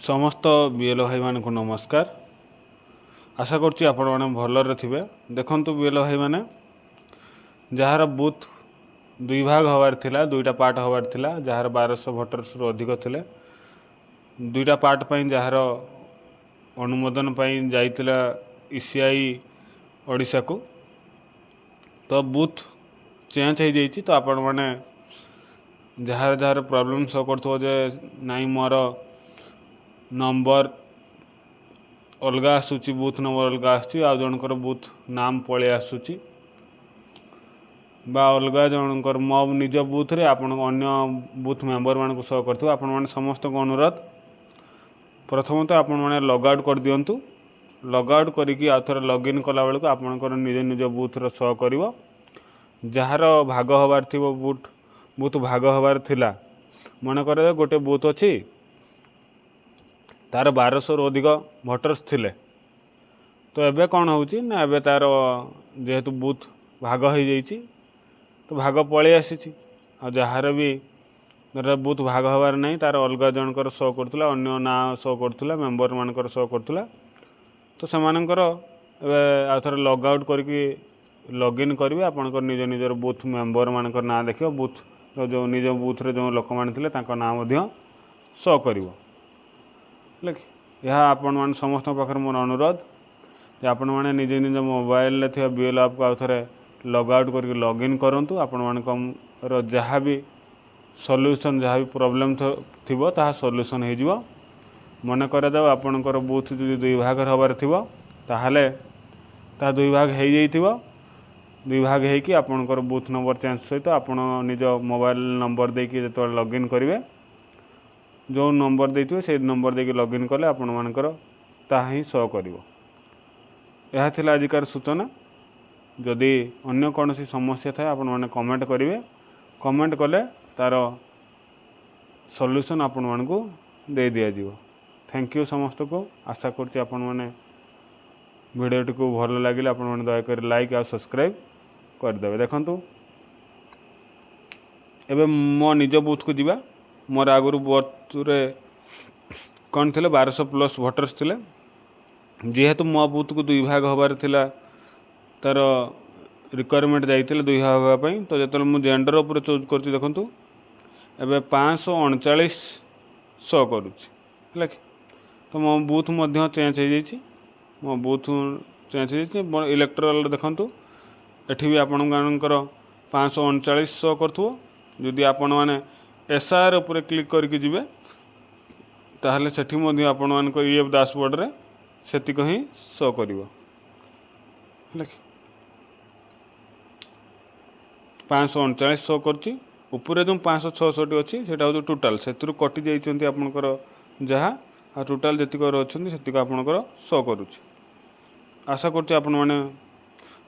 समस्त बीएल भाई मान को नमस्कार। आशा करछि आपण माने भलरे थिबे। देखंतु बीएल भाई माने जार बूथ दुई भाग हवार थिला, दुईटा पार्ट हवार थिला, जार 1200 भोटर्स रो अधिक थिले। दुईटा पार्ट पई जार अनुमोदन पई जाइतिला ईसीआई ओडिशा को, तो बूथ चेंज हो जाइछि। तो आपण माने जार जार प्रॉब्लम सो करथो जे नाई मोर नंबर अलग आसूची, बूथ नंबर अलग आसूची, आ जनकर बूथ नाम पळे आसूची बा अलग जनकर मो निज बूथ रे आपण अन्य बूथ मेंबर मान को सो करथो। आपण माने समस्त को अनुरोध, प्रथम तो आपण माने लॉग आउट कर दियंतु। लॉग आउट करिकि आ थोर लॉगिन कला बेलको आपणकर निज निज बूथ रो सो करिवो। जार भाग हबार थिबो बूथ भाग हबार थिला, मन करे गोटे बूथ अछि तार 1200 रु अधिक भोटर्स थिले। तो एबे कौन होउची ना, एबे तार जेहेतु बूथ भाग हो जाइछि तो भाग पळै आसीछि। आ जहार भी बूथ भाग हबार नहीं, तार अलग जनकर शो करथुला, अन्य ना शो करथुला, मेंबर मानकर शो करथुला। तो सेमानकर एबे आ थोर लॉग आउट करके लॉगिन करिवे। आपनकर निज निजर बूथ मेंबर मानकर ना देखियो, बूथ जो निज बूथ रे जो लोक मान थिले तांको ना मध्य शो करिवो। यह आपण मान समस्त पाखर मोर अनुरोध जे आपण माने निज निज मोबाइल रे थिबा बीएल ऐप को आउथरे लॉग आउट करके लॉगिन करंतु। आपण मानकर जहाँ भी सॉल्यूशन, जहाँ भी प्रॉब्लम थिबो ता सॉल्यूशन हो जिवो। मन कर जाओ आपणकर बूथ जो दुई भाग हबार थिबो ताहाले ता दुई भाग हो जाइथिबो। दुई भाग होइकि आपणकर बूथ नंबर चेंज सहित आपण निज मोबाइल नंबर देकी जेतो लॉगिन करिवे, जो नंबर देइथिबे से नंबर देकी लॉगिन कले आपण मानकर ताहा ही शो करिवो। यह थिला आजिकार सूचना। जदि अन्य कौनसी समस्या थाए आपण माने कमेंट करिवे। कमेंट कले तार सॉल्यूशन आपण मानकु दे दिया जिवो। थैंक यू समस्त को। आशा करछि आपण माने वीडियोटी को भल लागिले आपण माने दया कर लाइक आ सब्सक्राइब कर देबे। देखंतु एबे मो निज बूथ को जिबा। मोर आगुरु बूथ रे कौन थिले 1200 प्लस भोटर्स थिले। जेहेतु मो बूथ को दुई भाग हबार थिला, तार रिक्वायरमेंट जाइतिले दुई भाग हबा पई। तो जेतले मु जेंडर ऊपर चूज करछि, देखंतु एबे 539 शो करूछि हैला कि। तो मो बूथ मध्य चेंज हो जाइछि। मो बूथ चेंज हो जाइछि। इलेक्टोरल देखंतु एठी भी आपण मानकर 539 शो करथुवो। जदि आपण माने एसआर ऊपर क्लिक करके जिवे ताहले सेठी मध्य आपण मानकर ईएफ डैशबोर्ड रे सेतिक ही शो करिवो हैला कि। 539 शो करछि। ऊपर जो 566 अच्छी से टोटाल से कटि जाइछन्ती आपनकर जहाँ आ टोटाल जेतिक अच्छी सेतिक आपनकर शो करुछि। आशा करछि आपण माने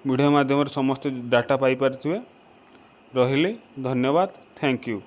वीडियो माध्यम समस्त डाटा पाई पारिथिबे। रहिली, धन्यवाद, थैंक यू।